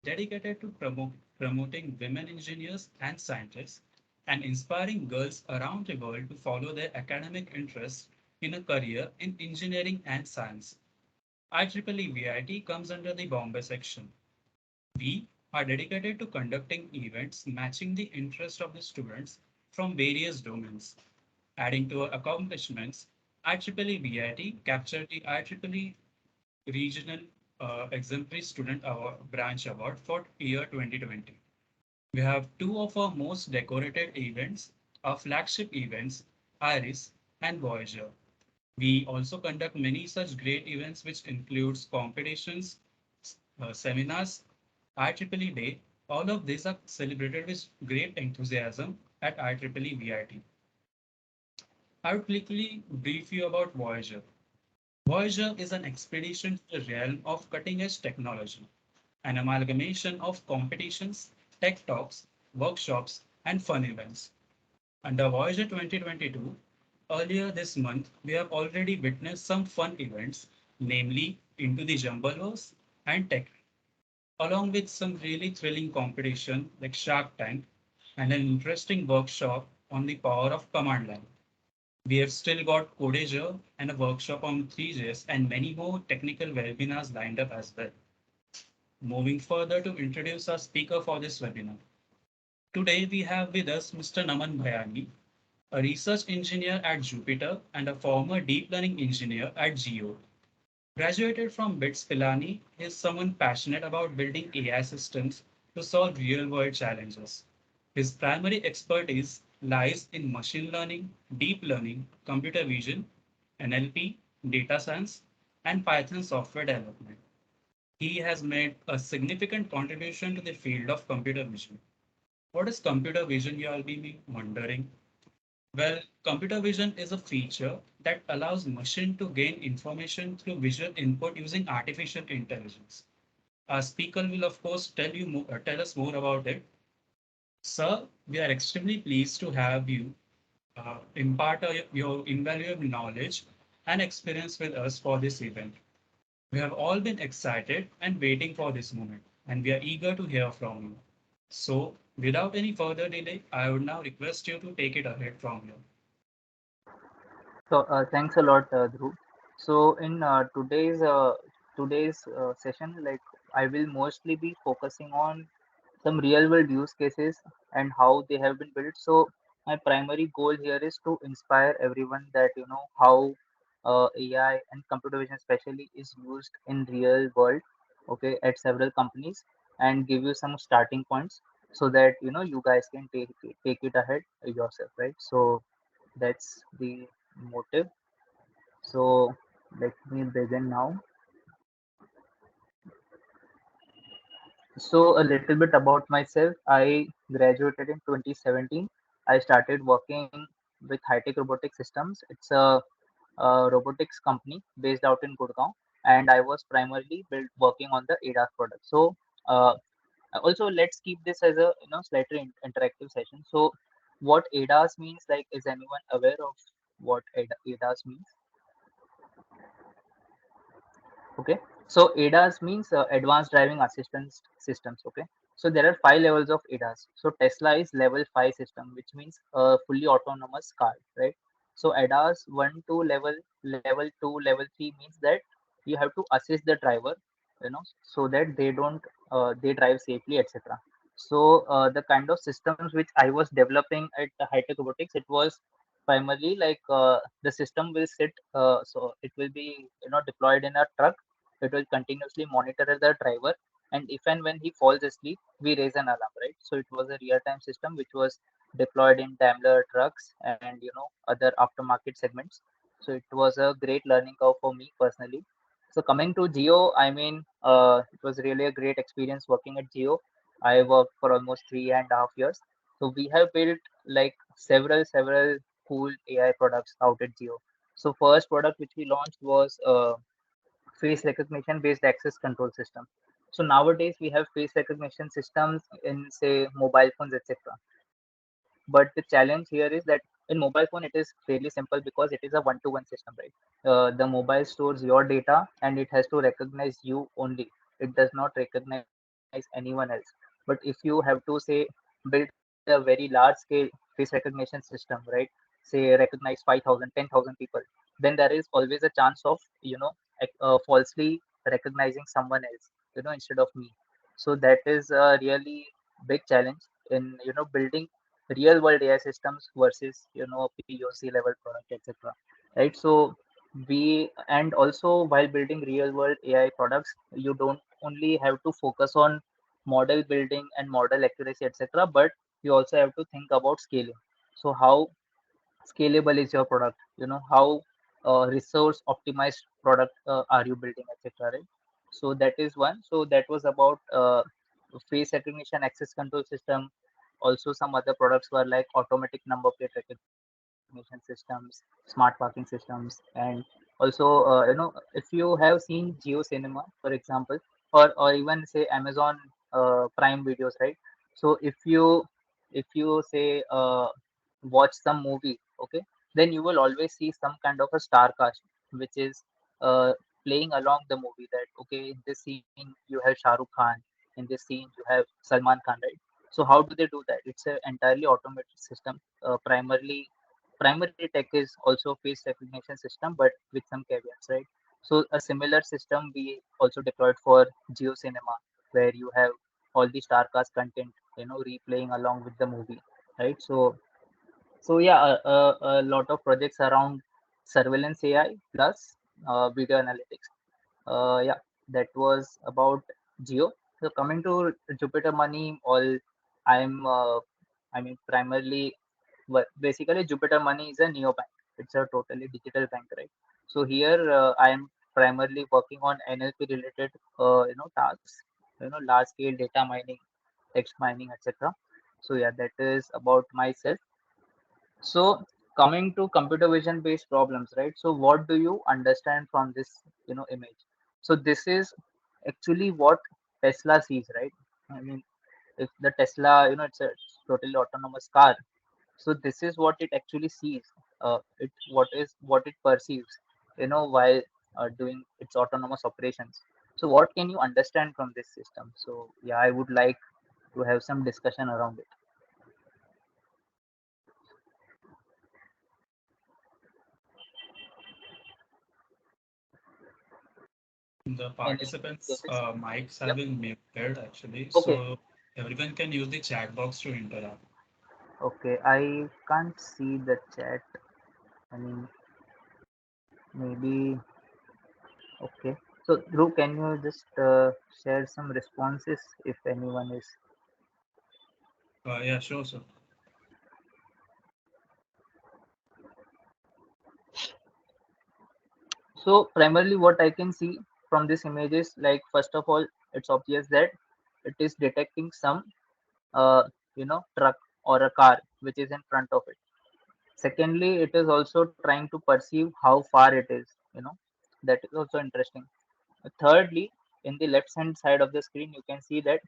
dedicated to promoting women engineers and scientists and inspiring girls around the world to follow their academic interests in a career in engineering and science. IEEE-VIT comes under the Bombay section. We are dedicated to conducting events matching the interest of the students from various domains. Adding to our accomplishments, IEEE-VIT captured the IEEE Regional Exemplary Student Award, Branch Award for year 2020. We have two of our most decorated events, our flagship events, Iris and Voyager. We also conduct many such great events which includes competitions, seminars, IEEE Day. All of these are celebrated with great enthusiasm at IEEE VIT. I would quickly brief you about Voyager. Voyager is an expedition to the realm of cutting-edge technology, an amalgamation of competitions, tech talks, workshops, and fun events. Under Voyager 2022, earlier this month, we have already witnessed some fun events, namely Into the Jumbleverse and Tech, along with some really thrilling competition like Shark Tank and an interesting workshop on the power of command line. We have still got Codager and a workshop on 3JS and many more technical webinars lined up as well. Moving further to introduce our speaker for this webinar. Today we have with us Mr. Naman Bhayani, a research engineer at Jupyter and a former deep learning engineer at Geo. Graduated from BITS Pilani, he is someone passionate about building AI systems to solve real-world challenges. His primary expertise lies in machine learning, deep learning, computer vision, NLP, data science, and Python software development. He has made a significant contribution to the field of computer vision. What is computer vision, you all be wondering? Well, computer vision is a feature that allows machine to gain information through visual input using artificial intelligence. Our speaker will, of course, tell us more about it. Sir, we are extremely pleased to have you impart your invaluable knowledge and experience with us for this event. We have all been excited and waiting for this moment, and we are eager to hear from you. So, without any further delay, I would now request you to take it ahead from here. So thanks a lot, Dhruv. So in today's session, like I will mostly be focusing on some real world use cases and how they have been built. So my primary goal here is to inspire everyone that how AI and computer vision especially is used in real world, okay, at several companies, and give you some starting points so that you guys can take it ahead yourself, right? So that's the motive. So let me begin now. So a little bit about myself. I graduated in 2017. I started working with High Tech Robotic Systems. It's a robotics company based out in Gurgaon, and I was primarily working on the ADAS product. So uh, also let's keep this as a slightly interactive session. So what ADAS means, like, is anyone aware of what ADAS means? Okay, so ADAS means advanced driving assistance systems. Okay, so there are five levels of ADAS. So Tesla is level 5 system, which means fully autonomous car, right? So ADAS 1 to level 2, level 3 means that you have to assist the driver, so that they drive safely, etc. So the kind of systems which I was developing at the High Tech Robotics, it was primarily like the system will sit, so it will be deployed in a truck. It will continuously monitor the driver, and if and when he falls asleep, we raise an alarm, right? So it was a real time system which was deployed in Daimler trucks and other aftermarket segments. So it was a great learning curve for me personally. So coming to Geo, I mean, it was really a great experience working at Geo. I worked for almost 3.5 years. So we have built like several cool AI products out at Geo. So first product which we launched was face recognition based access control system. So nowadays we have face recognition systems in say mobile phones, etc. But the challenge here is that in mobile phone it is fairly simple because it is a one-to-one system, right? The mobile stores your data and it has to recognize you only. It does not recognize anyone else. anyone else. But if you have to say build a very large scale face recognition system, right? Say recognize 5,000, 10,000 people, then there is always a chance of falsely recognizing someone else, instead of me. So that is a really big challenge in building real world AI systems versus POC level product, etc. Right? So we, and also while building real world AI products, you don't only have to focus on model building and model accuracy, etc., but you also have to think about scaling. So how scalable is your product, how resource optimized product are you building, etc., right? So that is one. So that was about face recognition access control system. Also some other products were like automatic number plate recognition systems, smart parking systems, and also if you have seen Geo Cinema, for example, or even say Amazon Prime videos, right? So if you say watch some movie, okay, then you will always see some kind of a star cast which is uh, playing along the movie, that okay, in this scene you have Shah Rukh Khan, in this scene you have Salman Khan, right? So how do they do that? It's a entirely automated system. Primary tech is also face recognition system, but with some caveats, right? So a similar system we also deployed for Geo Cinema, where you have all the star cast content, replaying along with the movie, right? So yeah, a lot of projects around surveillance AI plus video analytics. Yeah, that was about Geo. So coming to Jupiter Money, I mean, primarily, basically Jupiter Money is a neobank. It's a totally digital bank, right? So here I am primarily working on NLP related, tasks, large scale data mining, text mining, etc. So yeah, that is about myself. So coming to computer vision based problems, right? So what do you understand from this, image? So this is actually what Tesla sees, right? I mean, if the Tesla, it's a totally autonomous car. So this is what it actually sees. What it perceives, while doing its autonomous operations. So what can you understand from this system? So yeah, I would like to have some discussion around it. The Any participants' guesses? mics have Yep. been muted actually, Okay. so everyone can use the chat box to interact. Okay, I can't see the chat. I mean, maybe. Okay. So, Dhruv, can you just share some responses if anyone is? Yeah, sure, sir. So, primarily, what I can see from this image is like, first of all, it's obvious that it is detecting some, truck or a car which is in front of it. Secondly, it is also trying to perceive how far it is, that is also interesting. Thirdly, in the left hand side of the screen, you can see that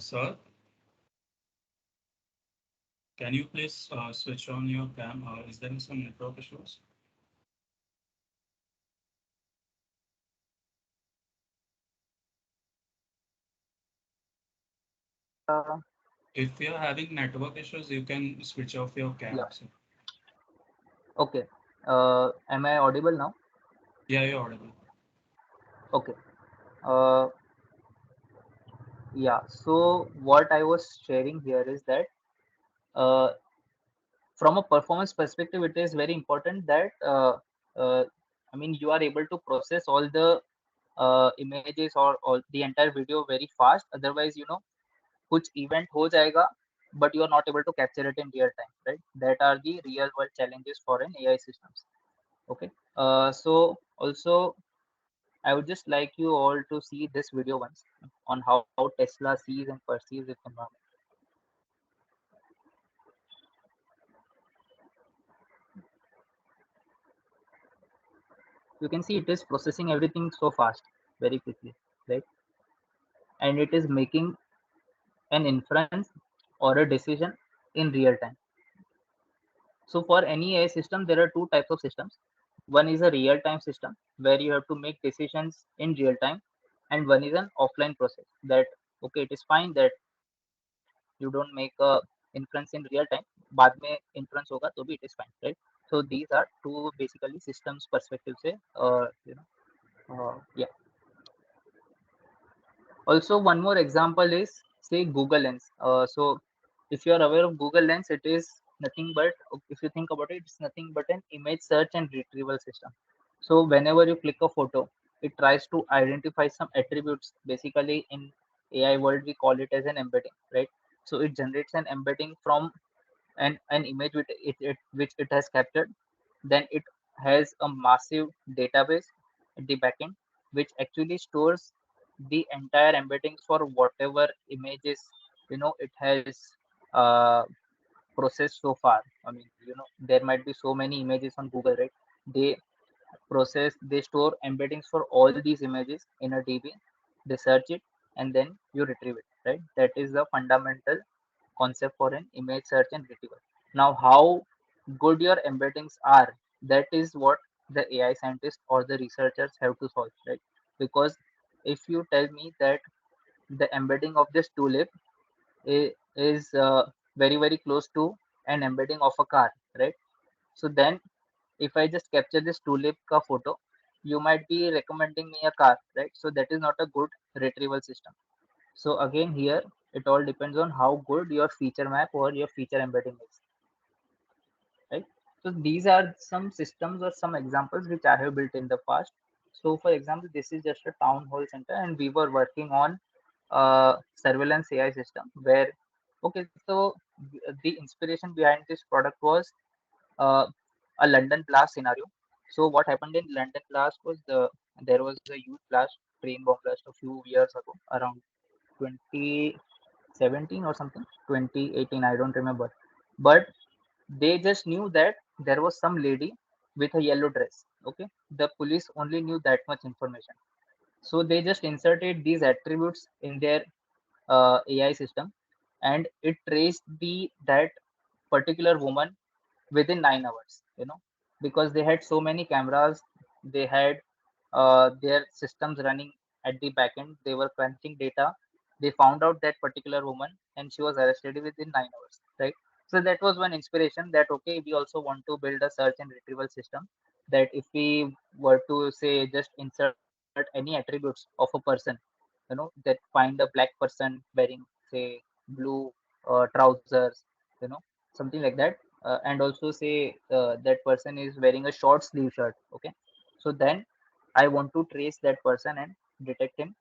Sir, can you please switch on your cam? Is there some network issues? Uh, If you're having network issues, you can switch off your yeah. cam. So, Okay. Am I audible now? yeah, you're audible. Okay. Uh, yeah. So what I was sharing here is that uh, from a performance perspective, it is very important that uh, I mean you are able to process all the images or all the entire video very fast. Otherwise, कुछ event हो जाएगा, but you are not able to capture it in real time, right? That are the real world challenges for an AI systems. Okay. So also I would just like you all to see this video once on how Tesla sees and perceives its environment. You can see it is processing everything so fast, very quickly, right? And it is making an inference or a decision in real time. So for any AI system, there are two types of systems. One is a real-time system where you have to make decisions in real time, and one is an offline process that okay, it is fine that you don't make a inference in real time. बाद में inference होगा तो भी it is fine, right? So these are two basically systems perspective से yeah. Also, one more example is say Google Lens. So if you are aware of Google Lens, it is nothing but if you think about it, it's nothing but an image search and retrieval system. So whenever you click a photo, it tries to identify some attributes. Basically, in AI world, we call it as an embedding, right? So it generates an embedding from an image which it has captured. Then it has a massive database at the backend, which actually stores the entire embeddings for whatever images it has uh, processed so far. I mean, there might be so many images on Google, right? They they store embeddings for all these images in a DB, they search it, and then you retrieve it, right? That is the fundamental concept for an image search and retrieval. Now, how good your embeddings are, that is what the AI scientists or the researchers have to solve, right? Because if you tell me that the embedding of this tulip is very, very close to an embedding of a car, right? So then if I just capture this tulip ka photo, you might be recommending me a car, right? So that is not a good retrieval system. So again, here it all depends on how good your feature map or your feature embedding is, right? So these are some systems or some examples which I have built in the past. So for example, this is just a town hall center, and we were working on surveillance AI system where, okay, so the inspiration behind this product was uh, a London blast scenario. So what happened in London blast was there was a huge blast, train bomb blast a few years ago, around 2017 or something, 2018, I don't remember. But they just knew that there was some lady with a yellow dress. Okay, the police only knew that much information. So they just inserted these attributes in their AI system, and it traced the that particular woman within 9 hours, because they had so many cameras, they had their systems running at the back end, they were crunching data, they found out that particular woman and she was arrested within 9 hours, right? So that was one inspiration that okay, we also want to build a search and retrieval system that if we were to say just insert any attributes of a person, that find a black person wearing say blue trousers, you know something like that, and also say that person is wearing a short sleeve shirt. Okay, so then I want to trace that person and detect him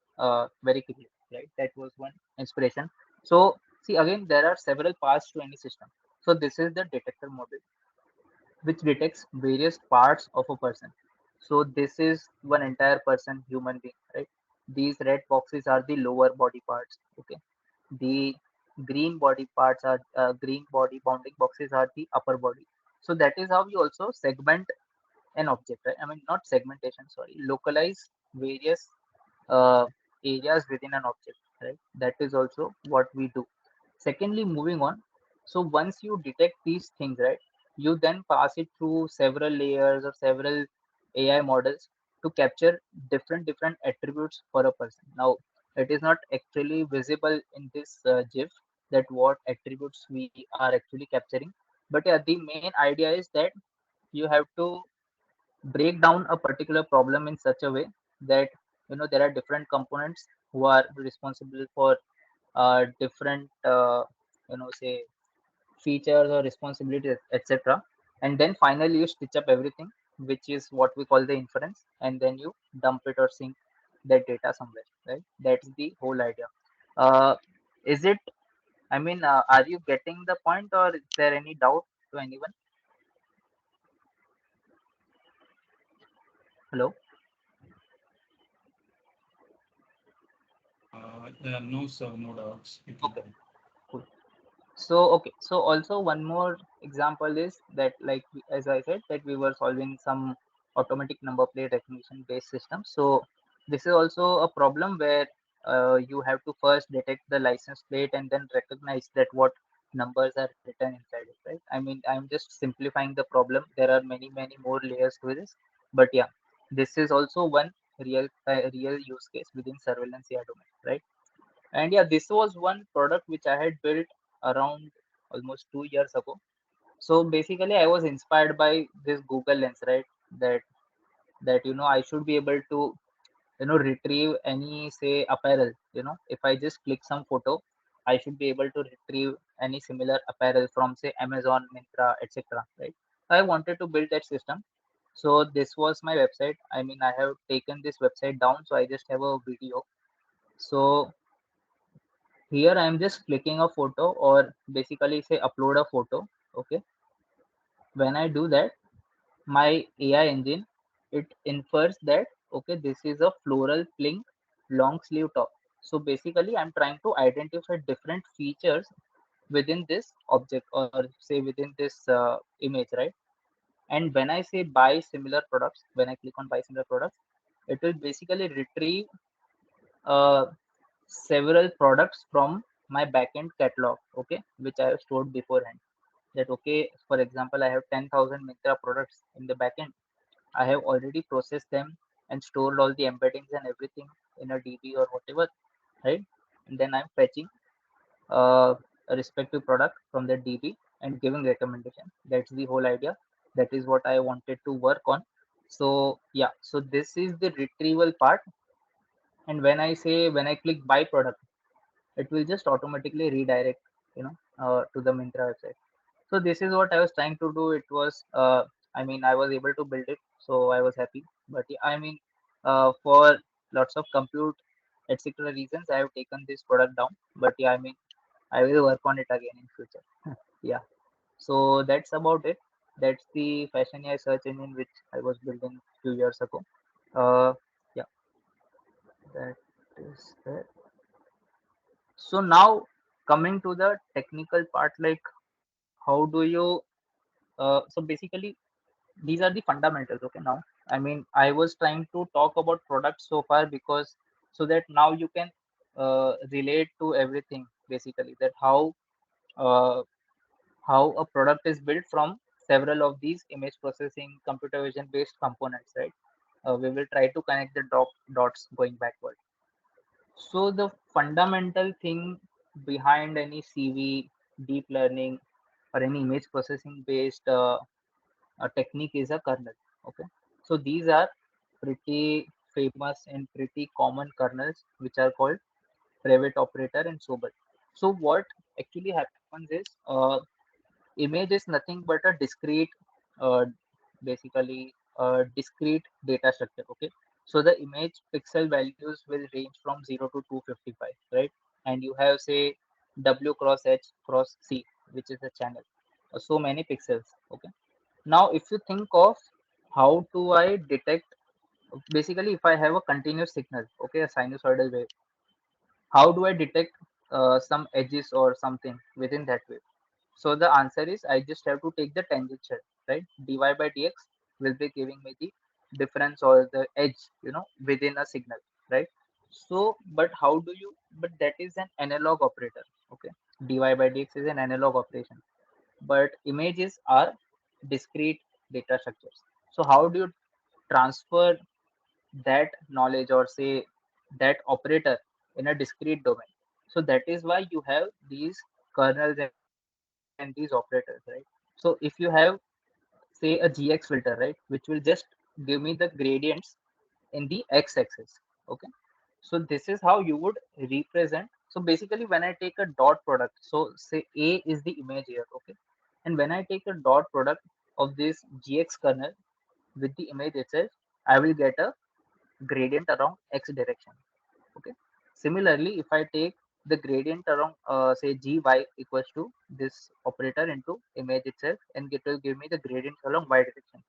very quickly, right? That was one inspiration. So see, again, there are several paths to any system. So this is the detector model which detects various parts of a person. So this is one entire person, human being, right? These red boxes are the lower body parts. Okay, the green body parts are green body bounding boxes are the upper body. So that is how we also segment an object, right? I mean, not segmentation, sorry, localize various uh, areas within an object. right? That is also what we do. Secondly, moving on, so once you detect these things, right, you then pass it through several layers or several AI models to capture different attributes for a person. Now, it is not actually visible in this GIF that what attributes we are actually capturing, but yeah, the main idea is that you have to break down a particular problem in such a way that there are different components who are responsible for different say features or responsibilities, etc. And then finally you stitch up everything, which is what we call the inference, and then you dump it or sync that data somewhere, right? That's the whole idea. uh, is it, are you getting the point, or is there any doubt to anyone? Hello? No, sir, no doubts. You can Okay, cool. So also one more example is that, like as I said, that we were solving some automatic number plate recognition based system. So this is also a problem where you have to first detect the license plate and then recognize that what numbers are written inside it, right? I'm just simplifying the problem. There are many more layers to this, but yeah, this is also one real use case within surveillance AI domain, right? And yeah, this was one product which I had built around almost 2 years ago. So basically, I was inspired by this Google Lens, right? That I should be able to retrieve any, say, apparel. If I just click some photo, I should be able to retrieve any similar apparel from, say, Amazon, Myntra, etc. Right? I wanted to build that system. So this was my website. I have taken this website down, so I just have a video. So here I am just clicking a photo, or basically say upload a photo. Okay. When I do that, my AI engine, it infers that, okay, this is a floral pink long sleeve top. So basically I'm trying to identify different features within this object, or say within this image, right? And when I say buy similar products, when I click on buy similar products, it will basically retrieve uh, several products from my backend catalog, okay, which I have stored beforehand. That, okay, for example, I have 10,000 Myntra products in the backend. I have already processed them and stored all the embeddings and everything in a DB or whatever, right? And then I'm fetching a respective product from the DB and giving recommendation. That's the whole idea. That is what I wanted to work on. So yeah, so this is the retrieval part. And when I click buy product, it will just automatically redirect, to the Myntra website. So this is what I was trying to do. It was I was able to build it, so I was happy. But yeah, for lots of compute etc reasons, I have taken this product down. But yeah, I will work on it again in future. Yeah, so that's about it. That's the fashion AI search engine which I was building few years ago. Yeah, that is that. So now, coming to the technical part, like how do you so basically these are the fundamentals. Okay, now I was trying to talk about products so far, because so that now you can relate to everything, basically, that uh, how a product is built from several of these image processing computer vision based components, right? We will try to connect the dots going backward. So the fundamental thing behind any CV, deep learning, or any image processing based technique is a kernel. Okay, so these are pretty famous and pretty common kernels which are called private operator and Sobel. So what actually happens is, image is nothing but a discrete, uh, basically discrete data structure. Okay, so the image pixel values will range from 0 to 255, right? And you have, say, W cross H cross C, which is a channel, so many pixels. Okay, now if you think of how do I detect, basically if I have a continuous signal, okay, a sinusoidal wave, how do I detect some edges or something within that wave? So the answer is, I just have to take the tangential, right? Dy by dx will be giving me the difference or the edge, within a signal, right? So, but how do you? But that is an analog operator. Okay, dy by dx is an analog operation. But images are discrete data structures. So, how do you transfer that knowledge, or say that operator, in a discrete domain? So that is why you have these kernels and these operators, right? So if you have, say, a gx filter, right, which will just give me the gradients in the x-axis. Okay, so this is how you would represent. So basically when I take a dot product, so say a is the image here. Okay, and when I take a dot product of this gx kernel with the image itself, I will get a gradient along x direction. Okay, similarly if I take the gradient along, say, gy equals to this operator into image itself, and it will give me the gradient along y direction.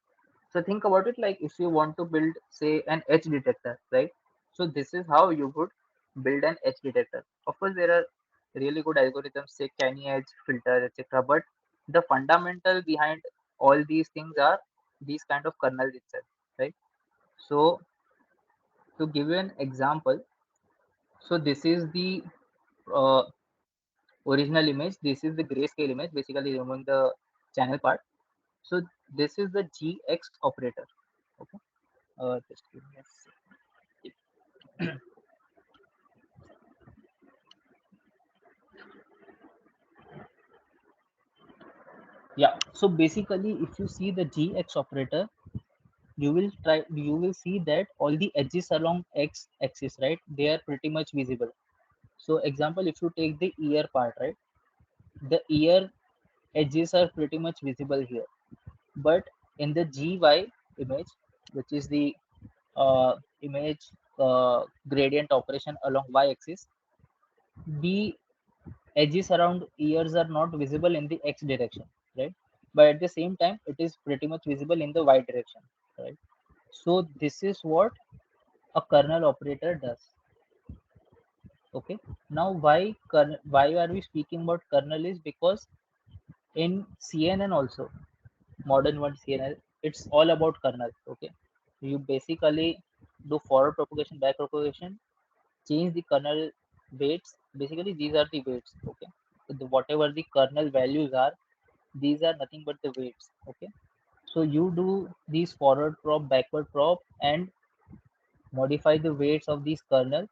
So think about it, like if you want to build, say, an edge detector, right? So this is how you would build an edge detector. Of course there are really good algorithms, say canny edge filter, etc., but the fundamental behind all these things are these kind of kernels itself, right? So to give you an example, so this is the uh, original image. This is the grayscale image, basically removing the channel part. So this is the gx operator. Okay, just give me a second. Yeah, so basically if you see the gx operator, you will see that all the edges along x axis, right, they are pretty much visible. So example, if you take the ear part, right, the ear edges are pretty much visible here. But in the gy image, which is the image gradient operation along y-axis, the edges around ears are not visible in the x direction, right? But at the same time, it is pretty much visible in the y direction, right? So this is what a kernel operator does. Okay. Now, why are we speaking about kernel? Is because in CNN also, modern one CNN, it's all about kernel. Okay, you basically do forward propagation, back propagation, change the kernel weights. Basically these are the weights. Okay, so whatever the kernel values are, these are nothing but the weights. Okay, so you do these forward prop, backward prop, and modify the weights of these kernel.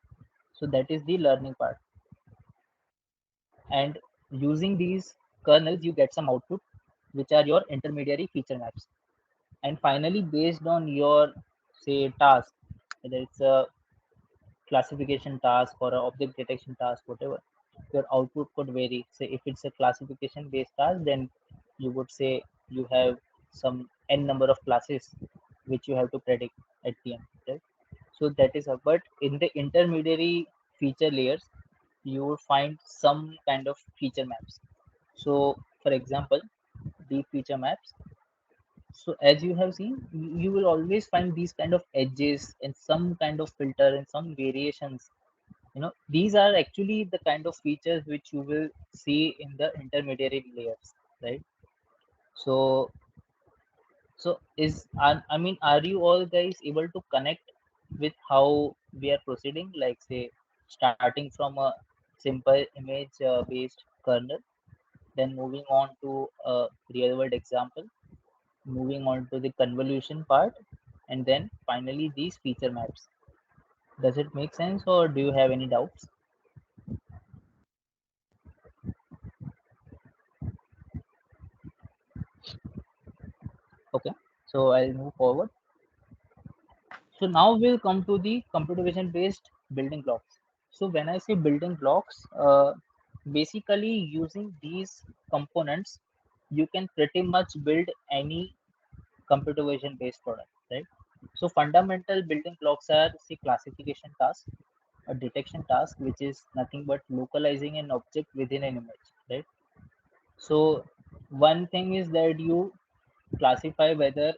So that is the learning part. And using these kernels you get some output, which are your intermediary feature maps. And finally, based on your, say, task, whether it's a classification task or an object detection task, whatever, your output could vary. Say if it's a classification based task, then you would say you have some n number of classes which you have to predict at the end, right? So that is how. But in the intermediary feature layers, you would find some kind of feature maps. So for example, the feature maps, so as you have seen, you will always find these kind of edges and some kind of filter and some variations. These are actually the kind of features which you will see in the intermediary layers, right? So, I mean, are you all guys able to connect with how we are proceeding? Like, say, starting from a simple image based kernel, then moving on to a real world example, moving on to the convolution part, and then finally these feature maps. Does it make sense, or do you have any doubts? Okay, so I'll move forward. So now we'll come to the computer vision based building blocks. So when I say building blocks, basically using these components, you can pretty much build any computer vision based product, right? So fundamental building blocks are, say, classification task, a detection task, which is nothing but localizing an object within an image, right? So one thing is that you classify whether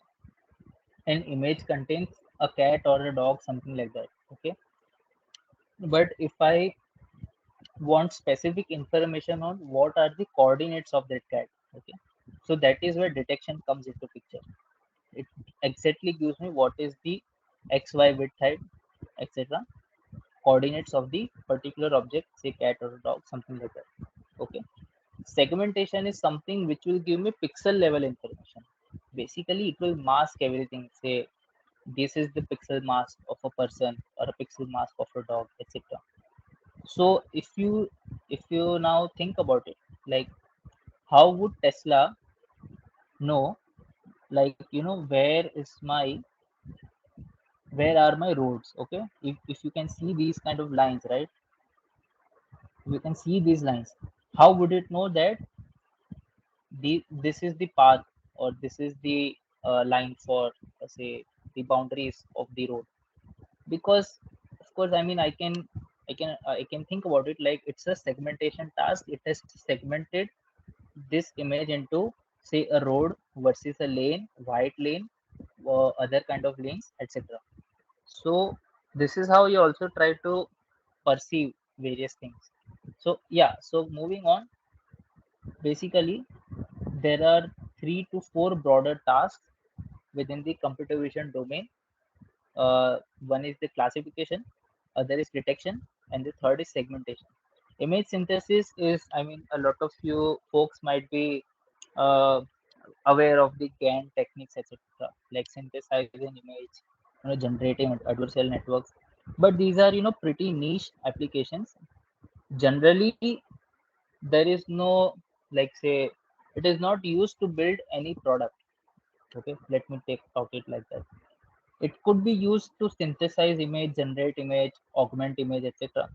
an image contains a cat or a dog, something like that. Okay, but if I want specific information on what are the coordinates of that cat, okay, so that is where detection comes into picture. It exactly gives me what is the xy width height, etc. coordinates of the particular object, say cat or a dog, something like that. Okay. Segmentation is something which will give me pixel level information. Basically, it will mask everything. Say this is the pixel mask of a person or a pixel mask of a dog, etc. So if you now think about it, like how would Tesla know, like where are my roads? Okay, if you can see these kind of lines, right? You can see these lines. How would it know that this is the path, or this is the line for say the boundaries of the road? Because of course, I mean, I can think about it like it's a segmentation task. It has segmented this image into, say, a road versus a lane, white lane, or other kind of lanes, etc. So this is how you also try to perceive various things. So yeah, so moving on, basically there are 3 to 4 broader tasks within the computer vision domain. One is the classification, other is detection, and the third is segmentation. Image synthesis is, I mean, a lot of you folks might be uh, aware of the GAN techniques, etc., like synthesizing image, generating adversarial networks. But these are, pretty niche applications. Generally, there is no, like, say, it is not used to build any product. Okay, let me take out it like that. It could be used to synthesize image, generate image, augment image, etc.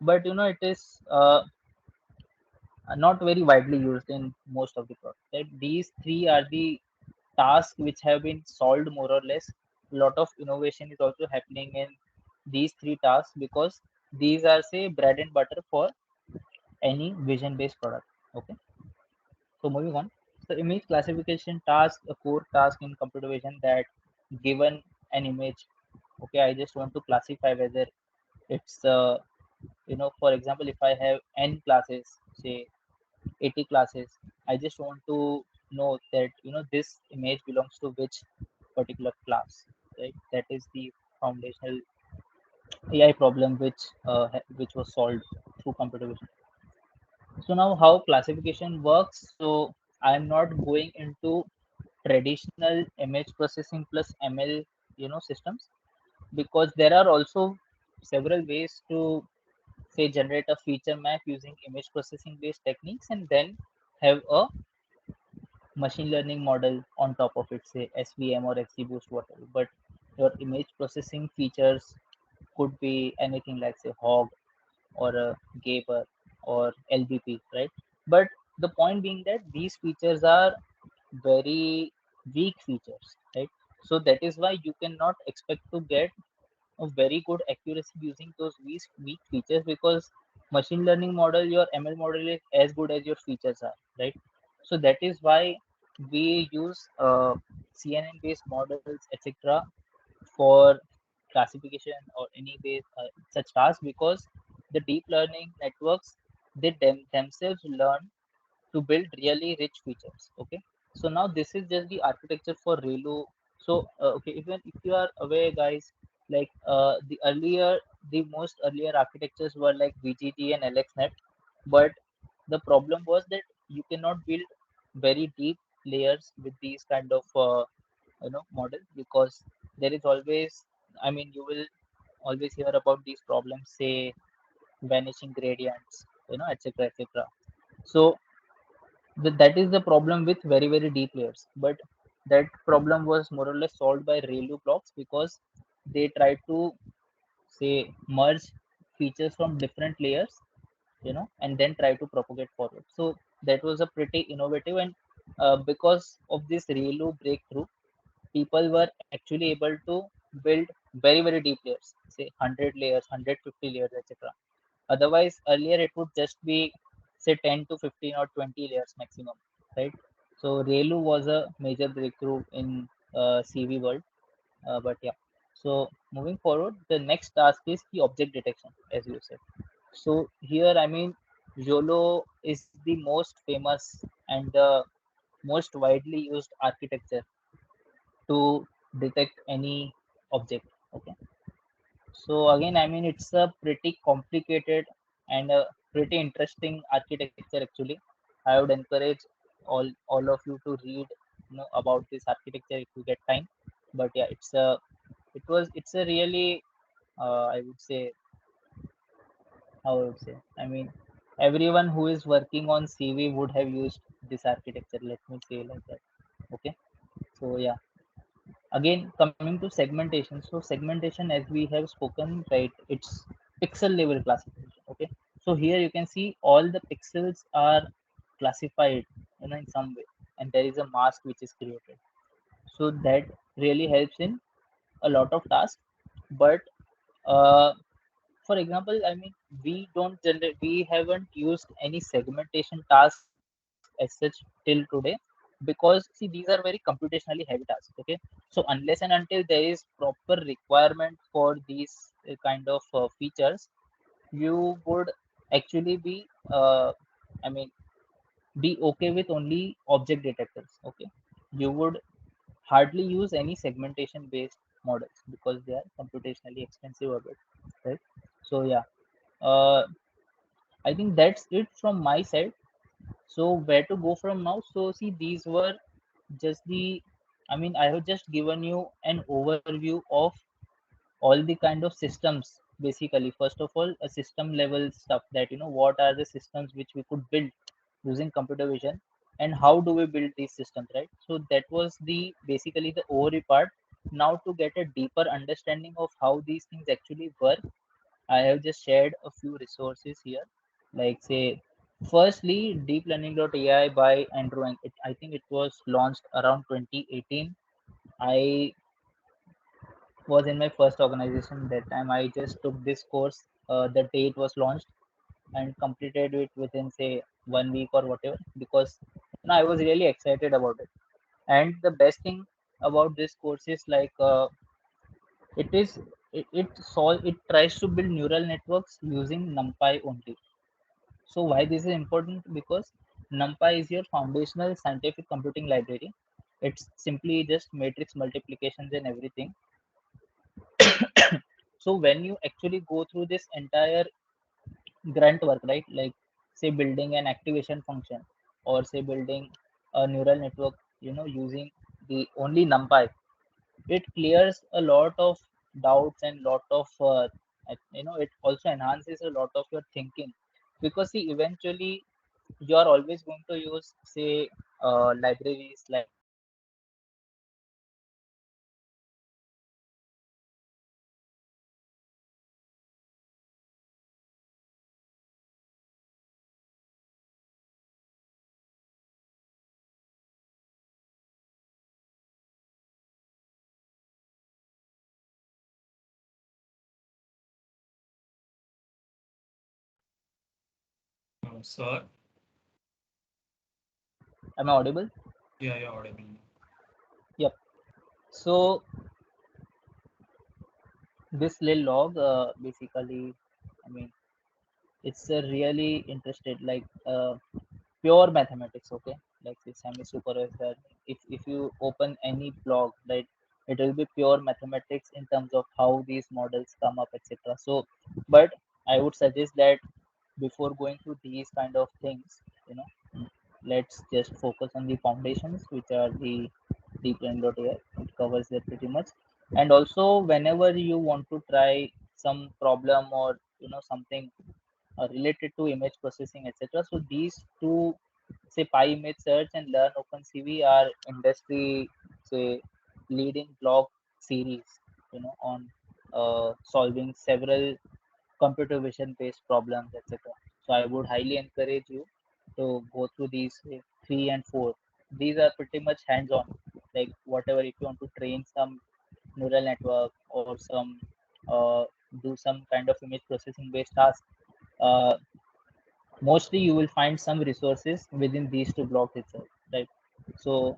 But it is not very widely used in most of the products. Right? These three are the tasks which have been solved more or less. A lot of innovation is also happening in these 3 tasks because these are, say, bread and butter for any vision based product. Okay, so moving on. So image classification task, a core task in computer vision, that given an image, okay, I just want to classify whether it's for example, if I have n classes, say 80 classes, I just want to know that this image belongs to which particular class, right? That is the foundational AI problem which was solved through computer vision. So now how classification works. So I am not going into traditional image processing plus ML systems, because there are also several ways to, say, generate a feature map using image processing based techniques and then have a machine learning model on top of it, say SVM or XGBoost, whatever. But your image processing features could be anything like, say, Hog or a Gaper or LBP, right? But the point being that these features are very weak features, right? So that is why you cannot expect to get a very good accuracy using those weak features, because machine learning model, your ML model, is as good as your features are, right? So that is why we use CNN based models, etc., for classification or any base such tasks, because the deep learning networks, they themselves learn to build really rich features. Okay, so now this is just the architecture for ReLU. So okay, even if you are aware, guys, like the most earlier architectures were like VGG and LXNet, but the problem was that you cannot build very deep layers with these kind of model, because there is always, I mean, you will always hear about these problems, say vanishing gradients, etc., etc. So that is the problem with very very deep layers. But that problem was more or less solved by ReLU blocks, because they try to, say, merge features from different layers, and then try to propagate forward. So that was a pretty innovative, and because of this ReLU breakthrough, people were actually able to build very very deep layers, say 100 layers, 150 layers, etc. Otherwise, earlier it would just be, say, 10 to 15 or 20 layers maximum, right? So ReLU was a major breakthrough in CV world. But yeah, so moving forward, the next task is the object detection, as you said. So here, I mean, YOLO is the most famous and the most widely used architecture to detect any object. Okay, So again, I mean, it's a pretty complicated and a pretty interesting architecture actually. I would encourage all of you to read, about this architecture if you get time. But yeah, it's a really, I would say, how I would say, I mean, everyone who is working on CV would have used this architecture. Let me say like that. Okay. So yeah, again coming to segmentation. So segmentation, as we have spoken, right, it's pixel level classification. Okay. So here you can see all the pixels are classified, in some way, and there is a mask which is created. So that really helps in a lot of tasks. But uh, for example, I mean, we haven't used any segmentation task as such till today, because see, these are very computationally heavy tasks. Okay. So unless and until there is proper requirement for these kind of features, you would actually be, I mean, be okay with only object detectors. Okay. You would hardly use any segmentation based models because they are computationally expensive a bit, right? So yeah, uh, I think that's it from my side. So where to go from now? So see, these were just the, I mean, I have just given you an overview of all the kind of systems. Basically, first of all, a system level stuff, that what are the systems which we could build using computer vision, and how do we build these systems, right? So that was the basically the overview part. Now to get a deeper understanding of how these things actually work, I have just shared a few resources here, like say, firstly, deeplearning.ai by Andrew, and I think it was launched around 2018. I was in my first organization that time. I just took this course the day it was launched and completed it within say 1 week or whatever, because I was really excited about it. And the best thing about this course is like, it is it tries to build neural networks using NumPy only. So why this is important? Because NumPy is your foundational scientific computing library. It's simply just matrix multiplications and everything. So when you actually go through this entire grunt work, right, like say building an activation function, or say building a neural network, using the only NumPy, it clears a lot of doubts and lot of it also enhances a lot of your thinking, because see, eventually you are always going to use say libraries like Segmentation, Insitute, Sir, am I audible? yeah, you're audible. Yep. So this little log, basically, I mean, it's a really interested, like, pure mathematics. Okay. Like this semi supervisor, if you open any blog, right, it will be pure mathematics in terms of how these models come up, etc. So but I would suggest that before going through these kind of things, you know mm, let's just focus on the foundations, which are the deep learning.ai. It covers that pretty much. And also, whenever you want to try some problem, or something related to image processing, etc. So these two, say PyImage Search and Learn OpenCV, are industry, say, leading blog series, on solving several computer vision based problems, etc. So I would highly encourage you to go through these, 3 and 4. These are pretty much hands on. Like whatever, if you want to train some neural network, or some uh, do some kind of image processing based task, uh, mostly you will find some resources within these two blocks itself, right? So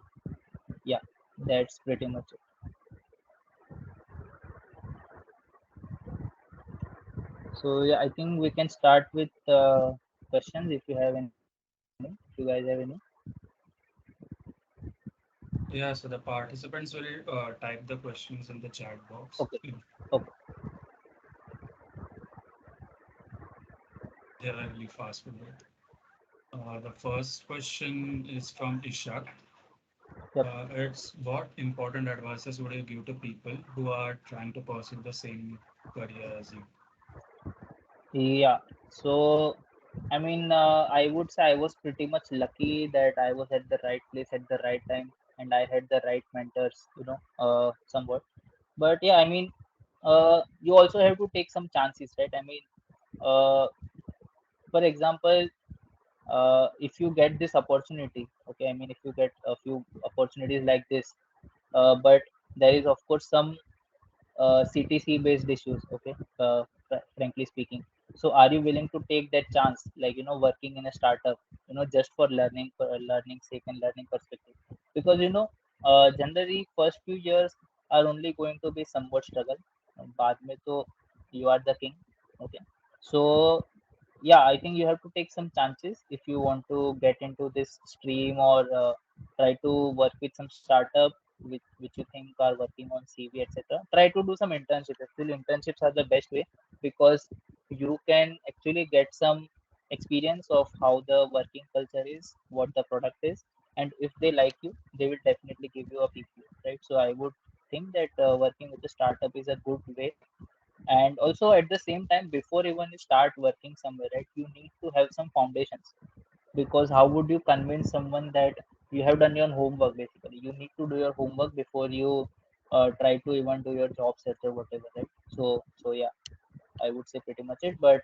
yeah, that's pretty much it. So yeah, I think we can start with questions if you have any. If you guys have any. Yeah, so the participants will type the questions in the chat box. Okay. Okay. They are really fast forward. The first question is from Ishak. Yep. It's what important advices would you give to people who are trying to pursue the same career as you? Yeah. So, I would say I was pretty much lucky that I was at the right place at the right time and I had the right mentors, somewhat. But yeah, you also have to take some chances, right? Uh, for example, if you get this opportunity, okay, if you get a few opportunities like this, but there is, of course, some CTC based issues, okay, frankly speaking. So are you willing to take that chance, like, working in a startup, just for learning, for learning sake and learning perspective? Because, generally, first few years are only going to be somewhat struggle. Baad mein to you are the king, okay. So yeah, I think you have to take some chances if you want to get into this stream, or try to work with some startup which you think are working on CV, etc. Try to do some internships. Actually, internships are the best way, because you can actually get some experience of how the working culture is, what the product is, and if they like you, they will definitely give you a PPO, right? So I would think that working with a startup is a good way. And also at the same time, before even you start working somewhere, right, you need to have some foundations. Because how would you convince someone that you have done your homework? Basically, you need to do your homework before you try to even do your job search or whatever, right? So yeah, I would say pretty much it. But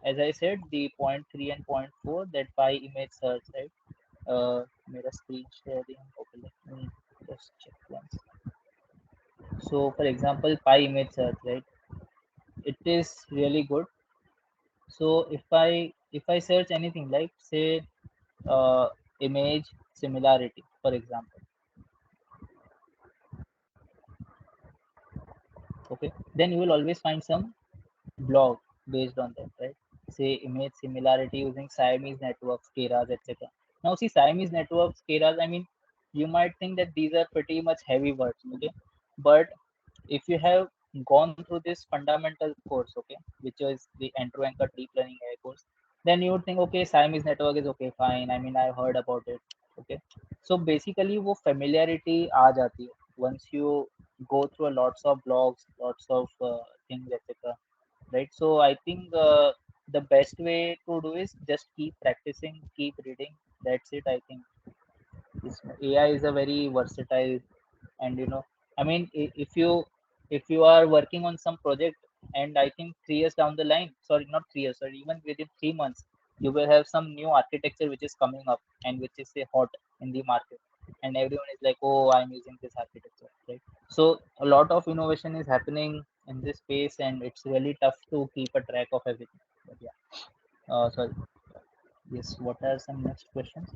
as I said, the point 3 and point 4, that by image search, right? Made a screen sharing. Okay, let me just check once. So for example, by image search, right, it is really good. So if I search anything like, say, uh, image similarity, for example, okay, then you will always find some blog based on that, right? Say image similarity using Siamese networks, keras, etc. Now see, Siamese networks, keras, you might think that these are pretty much heavy words, okay, but if you have gone through this fundamental course, okay, which is the intro anchor deep learning AI course, then you would think, okay, Siamese network is okay, fine. I've heard about it, okay. So basically, वो familiarity आ जाती है once you go through lots of blogs, lots of things, etc. Right? So I think the best way to do is just keep practicing, keep reading. That's it. I think this AI is a very versatile, and if you are working on some project, and I think 3 years down the line, sorry, not 3 years, sorry, even within 3 months, you will have some new architecture which is coming up and which is, say, hot in the market, and everyone is like, oh, I'm using this architecture, right? So a lot of innovation is happening in this space, and it's really tough to keep a track of everything. But yeah, sorry, yes, what are some next questions?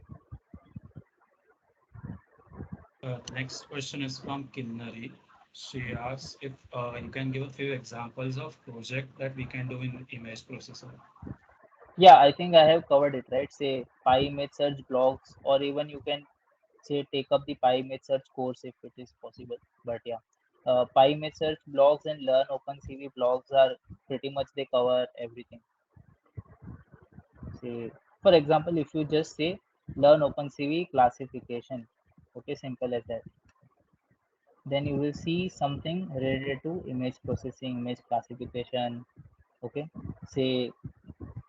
The next question is from Kinnari. She asks if you can give a few examples of project that we can do in image processor. Yeah, I think I have covered it, right? Say Pi image search blogs, or even you can say take up the Pi image search course if it is possible. But yeah, Pi image search blogs and Learn OpenCV blogs are pretty much, they cover everything. Say, for example, if you just say Learn OpenCV classification, okay, simple as that, then you will see something related to image processing, image classification, okay. Say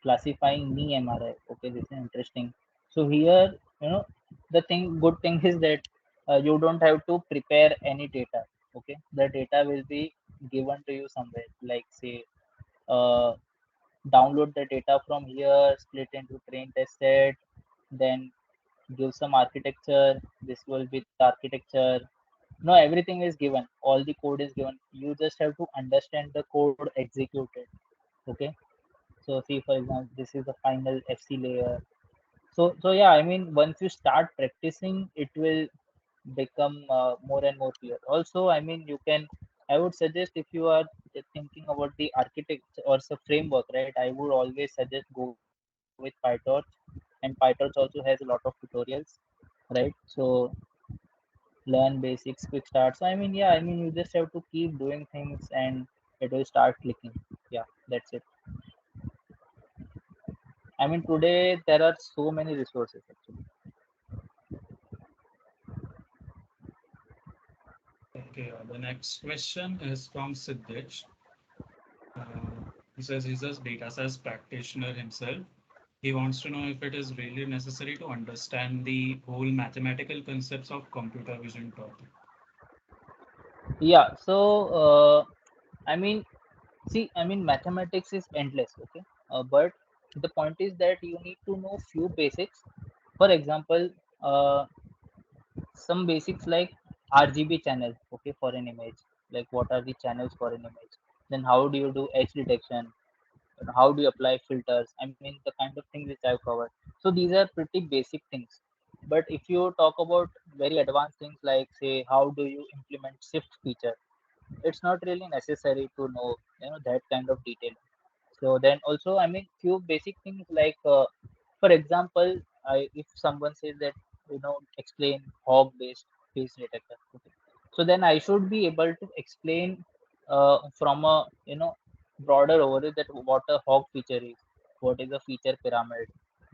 classifying knee MRI. Okay, this is interesting. So here, the good thing is that you don't have to prepare any data. Okay, the data will be given to you somewhere. Like, say, uh, download the data from here, split into train test set, then give some architecture. This will be the architecture. No, everything is given. All the code is given. You just have to understand the code executed. Okay, so see, for example, this is the final FC layer. So yeah, once you start practicing, it will become more and more clear. Also, you can, I would suggest, if you are thinking about the architecture or the framework, right, I would always suggest go with PyTorch. And PyTorch also has a lot of tutorials, right? So learn basics, quick start. So yeah, you just have to keep doing things and it will start clicking. Yeah, that's it. I mean, today there are so many resources actually. Okay, the next question is from Siddhesh. Uh, he says he's a data science practitioner himself. He wants to know if it is really necessary to understand the whole mathematical concepts of computer vision topic. Yeah, so I mean, see, I mean, mathematics is endless, okay? But the point is that you need to know few basics. For example, some basics like RGB channel, okay, for an image. Like what are the channels for an image? Then how do you do edge detection? And how do you apply filters? I mean, the kind of things which I've covered. So these are pretty basic things. But if you talk about very advanced things like say how do you implement shift feature, it's not really necessary to know that kind of detail. So then also, I mean, few basic things like, for example, if someone says that explain hog based face detector, okay. So then I should be able to explain from a broader overview that what a hog feature is, what is a feature pyramid,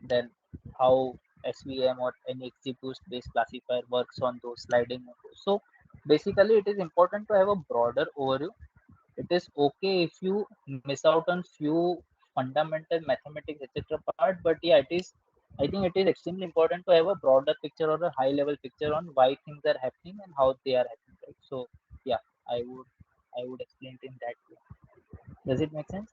then how SVM or any XGBoost based classifier works on those sliding windows. So basically, it is important to have a broader overview. It is okay if you miss out on few fundamental mathematics etc part, but yeah, I think it is extremely important to have a broader picture or a high level picture on why things are happening and how they are happening, right? So yeah, I would explain it in that way. Does it make sense?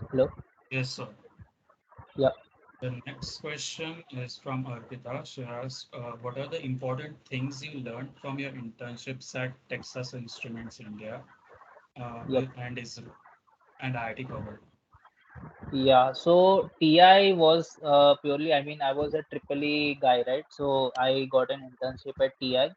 Hello? Yes, sir. Yeah. The next question is from Arpita. She asks, what are the important things you learned from your internships at Texas Instruments India Yep. and ISRO and IIT covered? Yeah, so TI was purely, I mean, I was a triple E guy, right? So I got an internship at TI.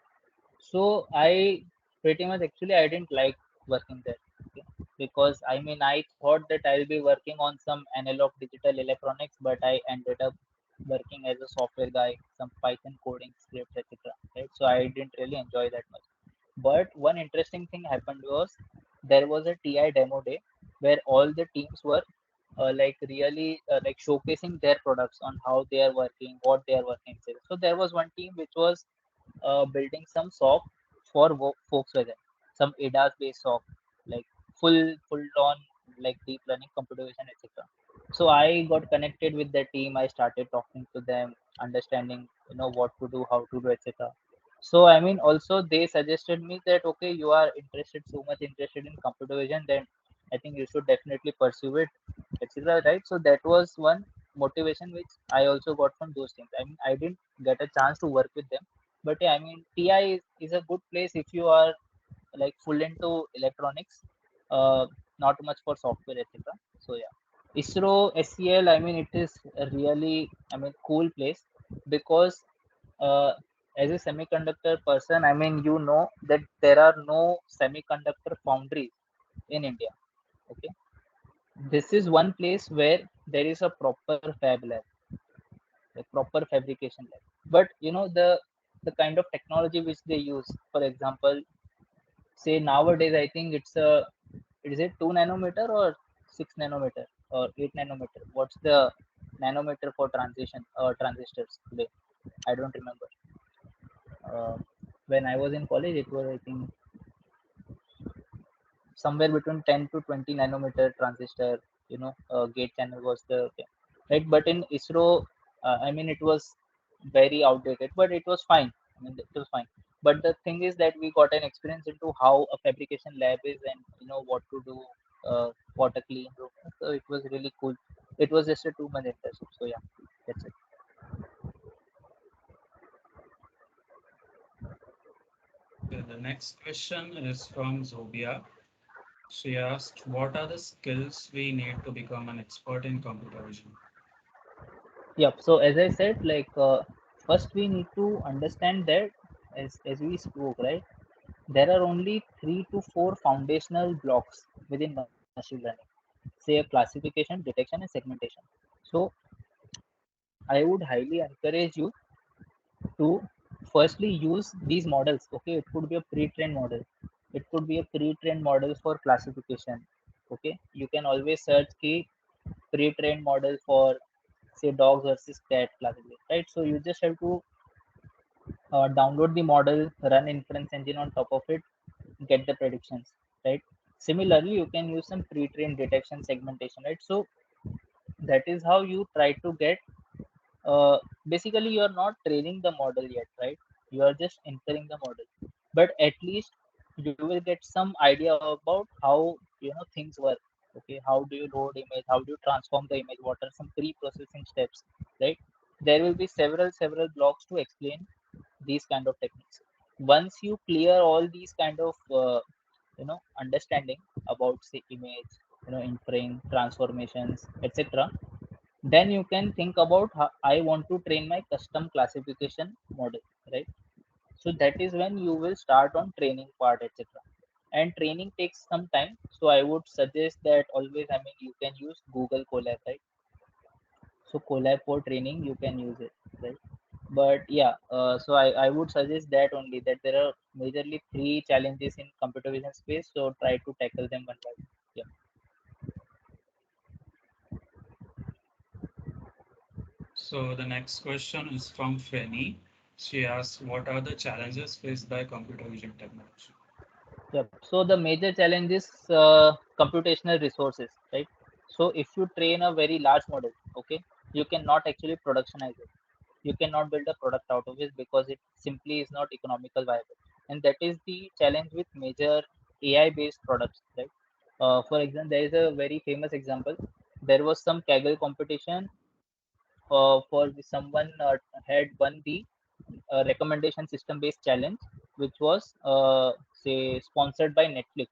So I pretty much actually I didn't like working there, okay? Because I mean I thought that I'll be working on some analog digital electronics, but I ended up working as a software guy, some Python coding scripts, etc. Right? So I didn't really enjoy that much. But one interesting thing happened was there was a TI demo day where all the teams were like really like showcasing their products on how they are working, what they are working with. So there was one team which was building some SOC for Volkswagen, some ADAS based SOC, like full on like deep learning, computer vision, etc. So I got connected with the team. I started talking to them, understanding what to do, how to do, etc. So I mean, also they suggested me that okay, you are interested so much interested in computer vision, then I think you should definitely pursue it, etc. Right? So that was one motivation which I also got from those things. I mean, I didn't get a chance to work with them, but yeah, I mean, TI is a good place if you are like full into electronics, uh, not much for software, etc. So yeah, ISRO SEL. I mean, it is a really, I mean, cool place because uh, as a semiconductor person, I mean, you know that there are no semiconductor foundries in India. Okay, this is one place where there is a proper fab lab, like proper fabrication lab. But the kind of technology which they use, for example, say nowadays, I think is it 2 nanometer or 6 nanometer or 8 nanometer? What's the nanometer for transition transistors today? I don't remember. Uh, when I was in college, it was I think somewhere between 10 to 20 nanometer transistor. Gate channel was the thing, right? But in ISRO, I mean, it was very outdated, but it was fine. I mean, it was fine. But the thing is that we got an experience into how a fabrication lab is, and what to do, what a clean room. So it was really cool. It was just a 2 month internship. So yeah, that's it. The next question is from Zobia. She asked, what are the skills we need to become an expert in computer vision? Yep. So as I said, like first we need to understand that as we spoke, right? There are only 3 to 4 foundational blocks within machine learning. Say a classification, detection, and segmentation. So I would highly encourage you to firstly use these models. Okay, it could be a pre-trained model. It could be a pre-trained model for classification. Okay, you can always search key pre-trained model for say dogs versus cat classification, right? So you just have to download the model, run inference engine on top of it, get the predictions, right? Similarly, you can use some pre-trained detection segmentation, right? So that is how you try to get uh, basically you are not training the model yet, right? You are just inferring the model, but at least you will get some idea about how things work. Okay, how do you load image, how do you transform the image, what are some pre-processing steps, right? There will be several blocks to explain these kind of techniques. Once you clear all these kind of understanding about say image, inferring transformations, etc., then you can think about how I want to train my custom classification model, right? So that is when you will start on training part, etc. And training takes some time. So I would suggest that always, I mean, you can use Google Colab, right? So Colab for training, you can use it, right? But yeah, so I would suggest that only, that there are majorly three challenges in computer vision space. So try to tackle them one by one. Yeah. So the next question is from Feni. She asks, what are the challenges faced by computer vision technology? Yep. So the major challenge is computational resources, right? So if you train a very large model, okay, you cannot actually productionize it. You cannot build a product out of it because it simply is not economical viable. And that is the challenge with major AI-based products, right? For example, there is a very famous example. There was some Kaggle competition for someone had won the recommendation system based challenge, which was say sponsored by Netflix,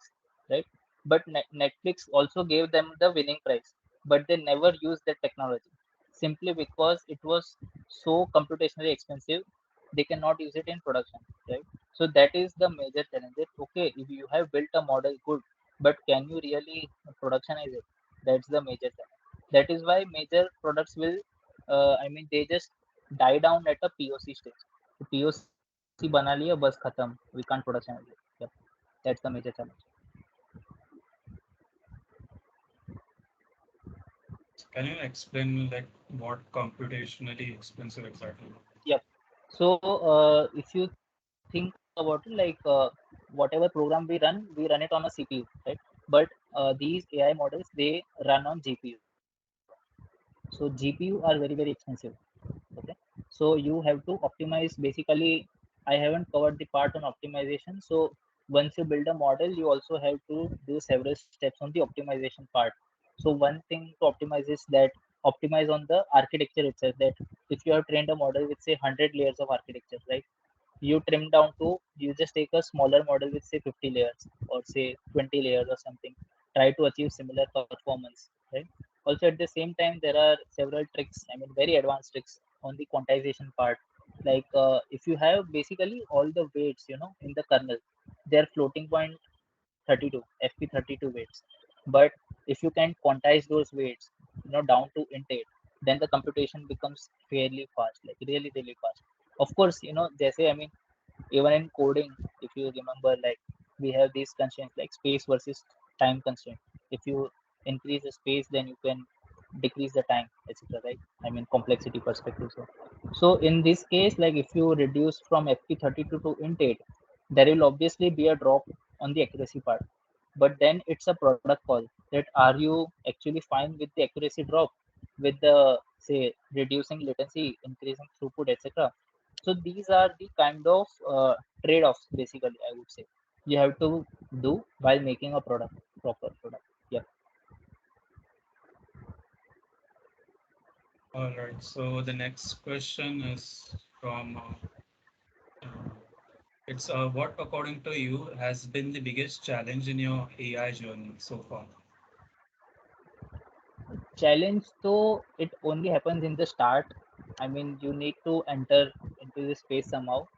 right? But Netflix also gave them the winning prize, but they never used that technology simply because it was so computationally expensive. They cannot use it in production, right? So that is the major challenge. That okay, if you have built a model, good, but can you really productionize it? That's the major challenge. That is why major products will, I mean, they just die down at a POC stage. तो POC बना लिया बस खत्म, we can't productionize it. Yep. That's the major challenge. Can you explain like what computationally expensive exactly? Yep. So if you think about it, like whatever program we run it on a CPU, right? But these AI models, they run on GPU. So GPU are very expensive. Okay. So you have to optimize. Basically, I haven't covered the part on optimization. So once you build a model, you also have to do several steps on the optimization part. So one thing to optimize is that optimize on the architecture itself. That if you have trained a model with say 100 layers of architecture, right? You trim down to, you just take a smaller model with say 50 layers or say 20 layers or something. Try to achieve similar performance, right? Also at the same time, there are several tricks, I mean very advanced tricks on the quantization part. Like if you have basically all the weights in the kernel, they are floating point 32 fp32 weights, but if you can quantize those weights down to int 8, then the computation becomes fairly fast, like really fast. Of course, they say, I mean, even in coding, if you remember, like we have these constraints like space versus time constraint. If you increase the space, then you can decrease the time, etc., right? I mean complexity perspective. So in this case, like if you reduce from fp32 to int 8, there will obviously be a drop on the accuracy part, but then it's a product call, that are you actually fine with the accuracy drop, with the say reducing latency, increasing throughput, etc. So these are the kind of trade-offs, basically, I would say, you have to do while making a product, proper product. Yeah. All right. So the next question is from it's what according to you has been the biggest challenge in your AI journey so far? Challenge, so it only happens in the start. I mean, you need to enter into the space somehow,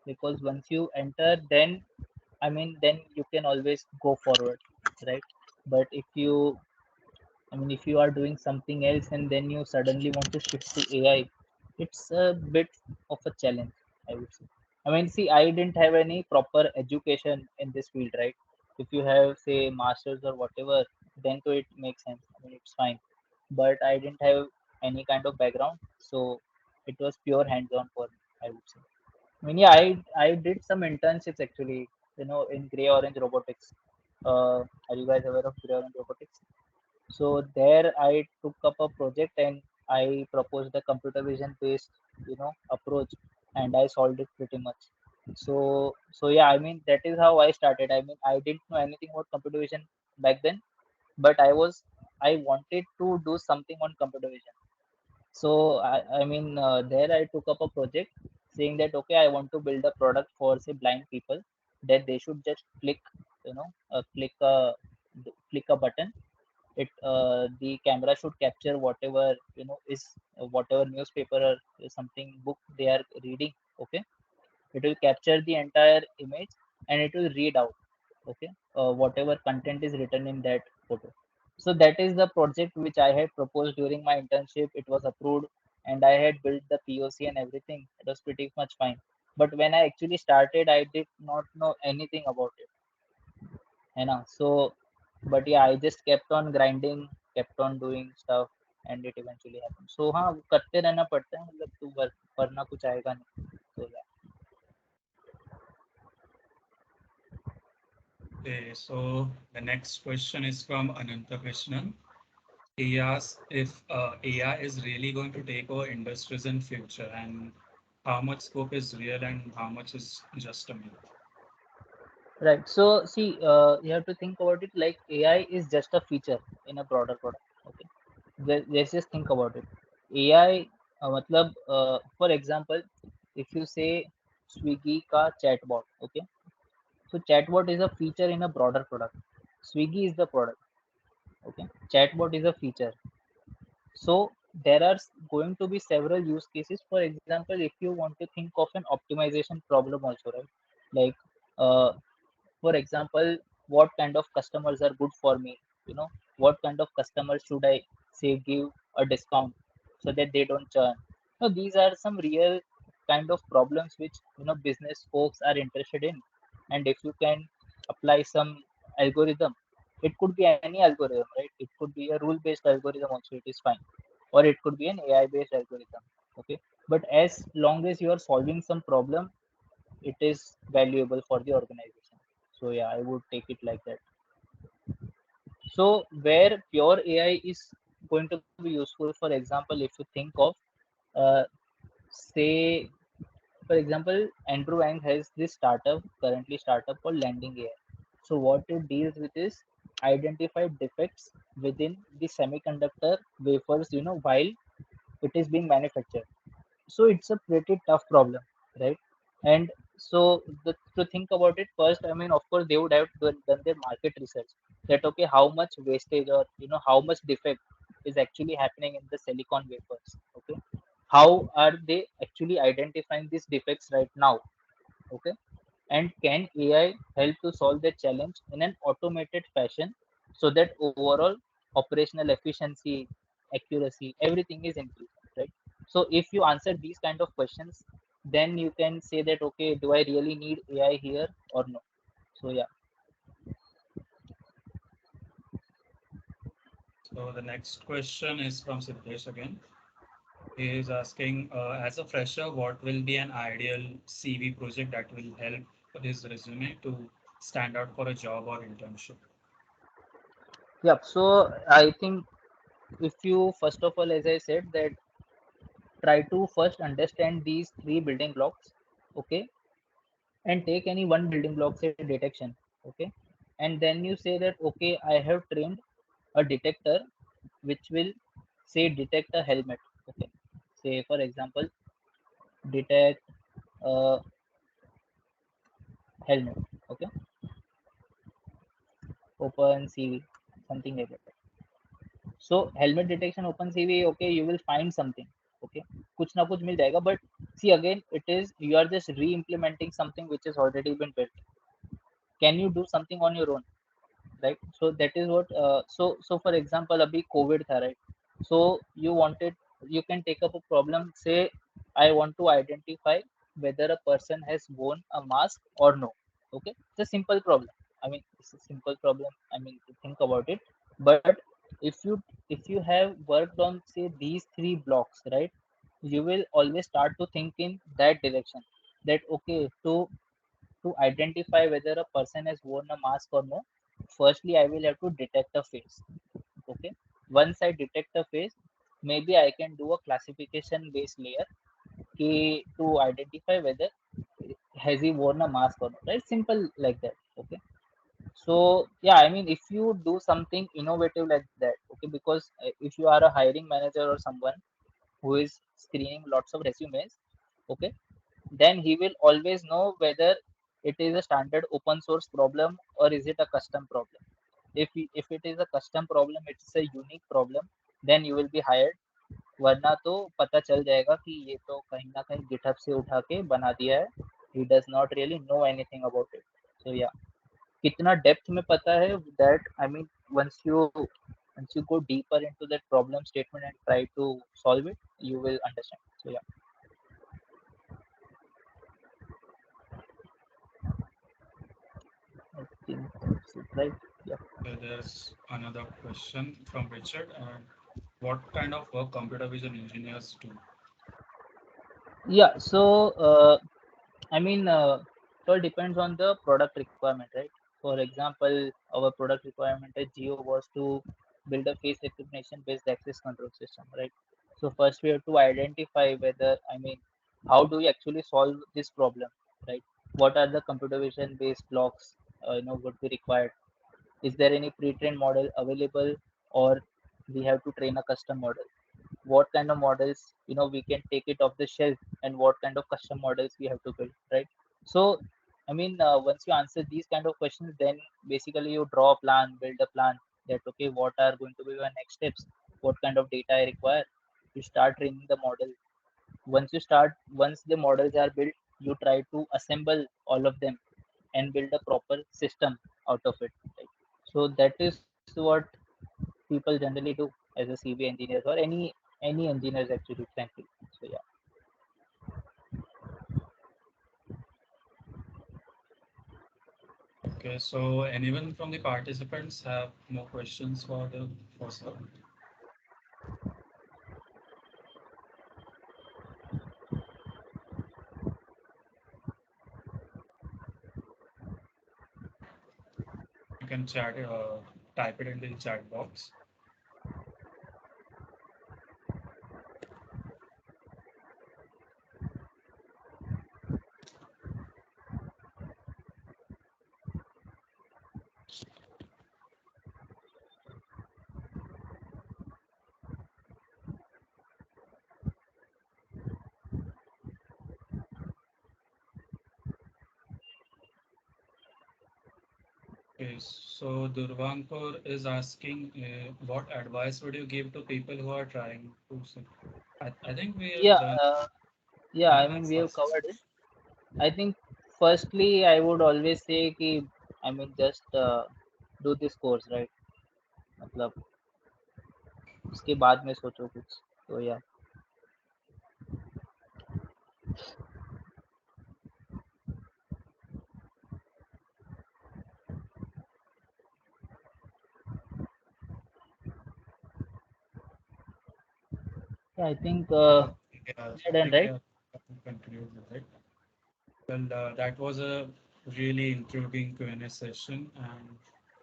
because once you enter, then I mean, then you can always go forward, right? But if you, I mean, if you are doing something else and then you suddenly want to shift to AI, it's a bit of a challenge, I would say. I mean, see, I didn't have any proper education in this field, right? If you have, say, masters or whatever, then to it makes sense, I mean, it's fine. But I didn't have any kind of background, so it was pure hands-on for me, I would say. I mean, yeah, I did some internships actually, in gray orange robotics. Are you guys aware of gray orange robotics? So there I took up a project and I proposed the computer vision based, approach, and I solved it pretty much. So yeah, I mean that is how I started. I mean I didn't know anything about computer vision back then, but I wanted to do something on computer vision. So I mean there I took up a project saying that okay, I want to build a product for say blind people, that they should just click, click a button. It The camera should capture whatever is whatever newspaper or something book they are reading. Okay, it will capture the entire image and it will read out, okay, whatever content is written in that photo. So that is the project which I had proposed during my internship. It was approved and I had built the POC and everything. It was pretty much fine, but when I actually started I did not know anything about it, you know. So but yeah, I just kept on grinding, kept on doing stuff, and it eventually happened. So हाँ करते रहना पड़ता है, मतलब तू वरना कुछ आएगा नहीं. So yeah. Okay, so the next question is from Ananta Krishnan. He asks if AI is really going to take over industries in future and how much scope is real and how much is just a myth. Right. So see, you have to think about it like AI is just a feature in a broader product. Okay. Let's just think about it. AI, for example, if you say Swiggy ka chatbot, okay. So chatbot is a feature in a broader product. Swiggy is the product. Okay. Chatbot is a feature. So there are going to be several use cases. For example, if you want to think of an optimization problem also, right? Like, uh, for example, what kind of customers are good for me? What kind of customers should I say give a discount so that they don't churn? So these are some real kind of problems which business folks are interested in. And if you can apply some algorithm, it could be any algorithm, right? It could be a rule based algorithm also, it is fine, or it could be an AI based algorithm. Okay, but as long as you are solving some problem, it is valuable for the organization. So yeah, I would take it like that. So where pure AI is going to be useful, for example, if you think of uh, say for example, Andrew Ang has this startup called Landing AI. So what it deals with is identify defects within the semiconductor wafers, while it is being manufactured. So it's a pretty tough problem, right? And so to think about it first, I mean, of course they would have done their market research, that okay, how much wastage or how much defect is actually happening in the silicon wafers. Okay, how are they actually identifying these defects right now? Okay, and can AI help to solve that challenge in an automated fashion so that overall operational efficiency, accuracy, everything is increased, right? So if you answer these kind of questions, then you can say that okay, do I really need AI here or no? So yeah. So the next question is from Siddesh again. He is asking, as a fresher, what will be an ideal CV project that will help his resume to stand out for a job or internship? Yeah, so I think if you first of all, as I said, that try to first understand these three building blocks, okay, and take any one building block, say detection, okay, and then you say that okay, I have trained a detector which will say detect a helmet. Okay, say for example, detect a helmet. Okay, open CV, something like that. So helmet detection, open CV. Okay, you will find something. Okay, कुछ ना कुछ मिल जाएगा. But see again, it is you are just re-implementing something which has already been built. Can you do something on your own? Right, so that is what so for example abhi covid tha, right? So you can take up a problem, say I want to identify whether a person has worn a mask or no. Okay, it's a simple problem. I mean, it's a simple problem. I mean, to think about it. But if you have worked on say these three blocks, right, you will always start to think in that direction. That okay, to identify whether a person has worn a mask or no, firstly I will have to detect a face. Okay, once I detect a face, maybe I can do a classification based layer to identify whether has he worn a mask or not, right? Simple like that. Okay, so yeah, I mean, if you do something innovative like that, okay, because if you are a hiring manager or someone who is screening lots of resumes, okay, then he will always know whether it is a standard open source problem or is it a custom problem. If it is a custom problem, it's a unique problem, then you will be hired. वरना तो पता चल जाएगा कि ये तो कहीं ना कहीं गिटहब से उठा के बना दिया है. He does not really know anything about it. So yeah, कितना डेप्थ में पता है that I mean, once you go deeper into that problem statement and try to solve it, you will understand. So yeah, I think that's it, right? Yeah. There's another question from Richard. What kind of work computer vision engineers do? Yeah, so I mean, it all depends on the product requirement, right? For example, our product requirement at Geo was to build a face recognition based access control system, right? So first we have to identify whether, I mean, how do we actually solve this problem, right? What are the computer vision based blocks, would be required? Is there any pre-trained model available, or we have to train a custom model? What kind of models, we can take it off the shelf, and what kind of custom models we have to build, right? So I mean, once you answer these kind of questions, then basically you draw a plan, build a plan, that okay, what are going to be your next steps, what kind of data I require. You start training the model. Once the models are built, you try to assemble all of them and build a proper system out of it, right? So that is what people generally do as a CV engineers, or any engineers actually, frankly. So yeah. Okay, so anyone from the participants have more questions for the for sir? You can type it in the chat box. Okay, so Durvankar is asking, what advice would you give to people who are trying to? I think we have Yeah, done. yeah, I Anyone mean, else we have asks? covered it. I think firstly I would always say कि, I mean, just do this course, right? मतलब उसके बाद में सोचो कुछ. So yeah. Yeah, I think Yeah, I dead end, think right? yeah, I can conclude with it. Well, that was a really intriguing Q&A session, and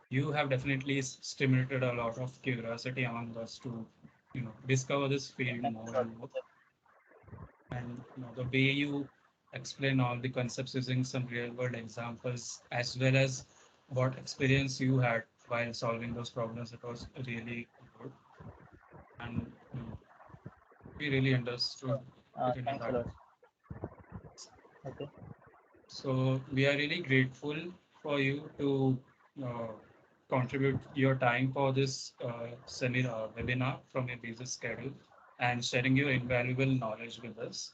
you have definitely stimulated a lot of curiosity among us to, discover this Yeah, field thanks more a lot. and more. And the way you explain all the concepts using some real-world examples, as well as what experience you had while solving those problems, it was really good, and we really understood Sure. it in Thanks a that. lot. Okay. So we are really grateful for you to uh, contribute your time for this seminar webinar from your busy schedule and sharing your invaluable knowledge with us.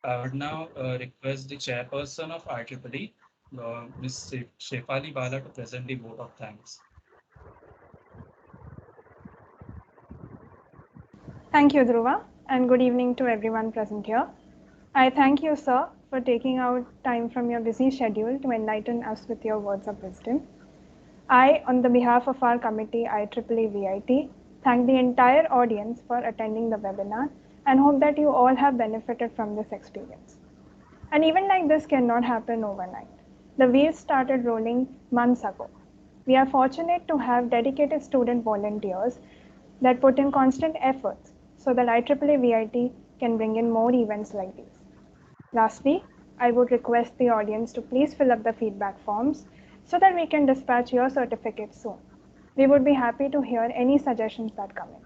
I would now request the chairperson of IEEE, Ms. Shefali Bala, to present the vote of thanks. Thank you, Dhruva, and good evening to everyone present here. I thank you, sir, for taking out time from your busy schedule to enlighten us with your words of wisdom. I, on the behalf of our committee IEEE-VIT, thank the entire audience for attending the webinar and hope that you all have benefited from this experience. An event like this cannot happen overnight. The wheels started rolling months ago. We are fortunate to have dedicated student volunteers that put in constant efforts so that IEEE-VIT can bring in more events like these. Lastly, I would request the audience to please fill up the feedback forms so that we can dispatch your certificates soon. We would be happy to hear any suggestions that come in.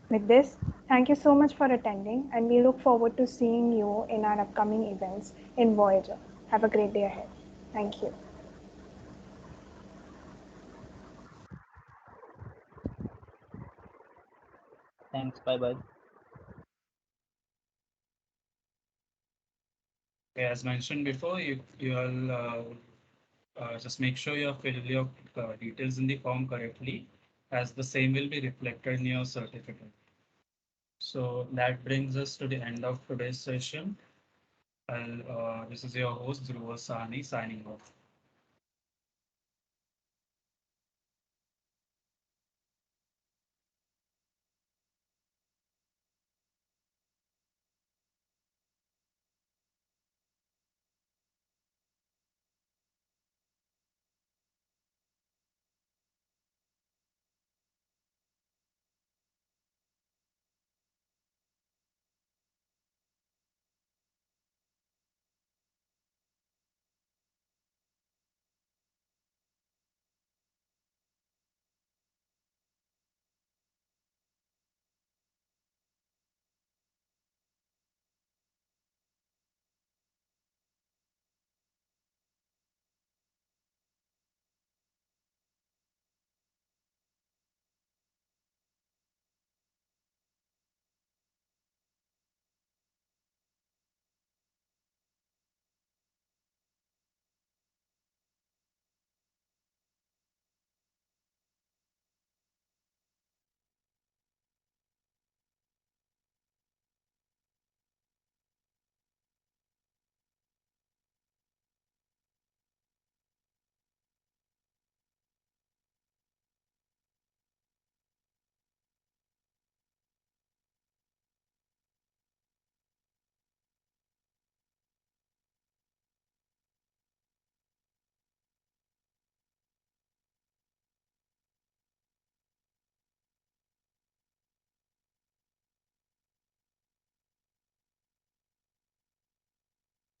With this, thank you so much for attending, and we look forward to seeing you in our upcoming events in Voyager. Have a great day ahead. Thank you. Thanks. Bye bye. Okay, as mentioned before, you'll just make sure you fill your details in the form correctly, as the same will be reflected in your certificate. So that brings us to the end of today's session. This is your host, Dhruva Sahni, signing off.